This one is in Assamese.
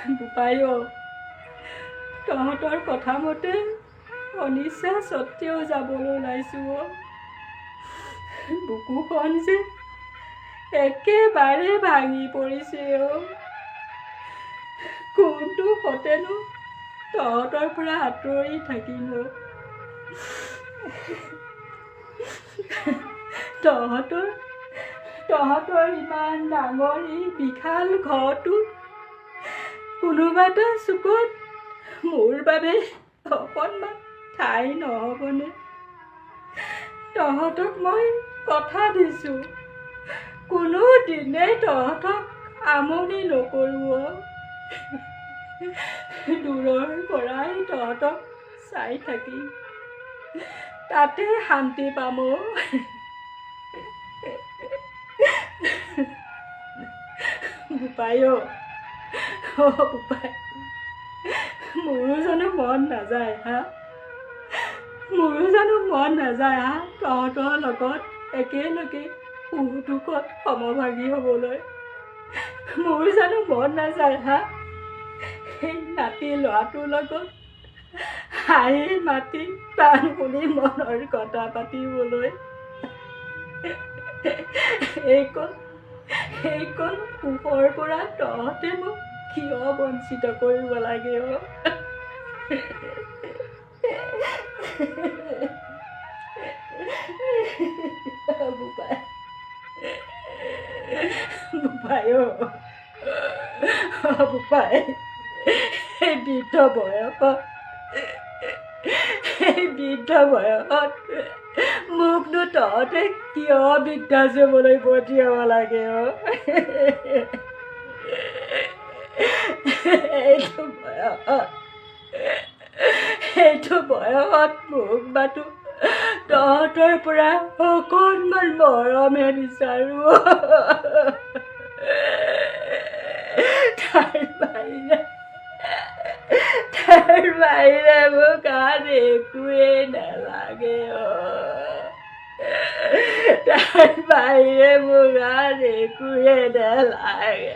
বোপাইও তহঁতৰ কথা মতে অনিচ্ছা সত্ত্বেও যাবলৈ ওলাইছোঁ। বুকুখন যে একেবাৰে ভাঙি পৰিছে। কোনটো সতেনো তহঁতৰ পৰা আঁতৰি থাকিম। তহঁতৰ ইমান ডাঙৰ এই বিশাল ঘৰটোত কোনোবা এটা চুকত মোৰ বাবে অকণমান ঠাই নহ'বনে? তহঁতক মই কথা দিছোঁ, কোনো দিনে তহঁতক আমনি নকৰোঁ। দূৰৰ পৰাই তহঁতক চাই থাকি তাতে শান্তি পাম। বোপাইও বোপাই, মোৰো জানো মন নাযায় তহঁতৰ লগত একেলগে সুখ দুখত সমভাগী হ'বলৈ? মোৰ জানো মন নাযায় সেই নাতি ল'ৰাটোৰ লগত হাঁহি মাতি প্ৰাণ খুলি মনৰ কথা পাতিবলৈ? এইকণ সুখৰ পৰা তহঁতে মোক কিয় বঞ্চিত কৰিব লাগে? বোপাই, এই বৃদ্ধ বয়সত মোকনো তহঁতে কিয় বৃদ্ধাশ্ৰমলৈ পঠিয়াব লাগে? এইটো বয়সত মোক মাতো তহঁতৰ পৰা অকণমান মৰমহে বিচাৰোঁ। তাৰ বাহিৰে মোক আন একোৱেই নালাগে। তাৰ বাহিৰে মোক আন একোৱেই নালাগে।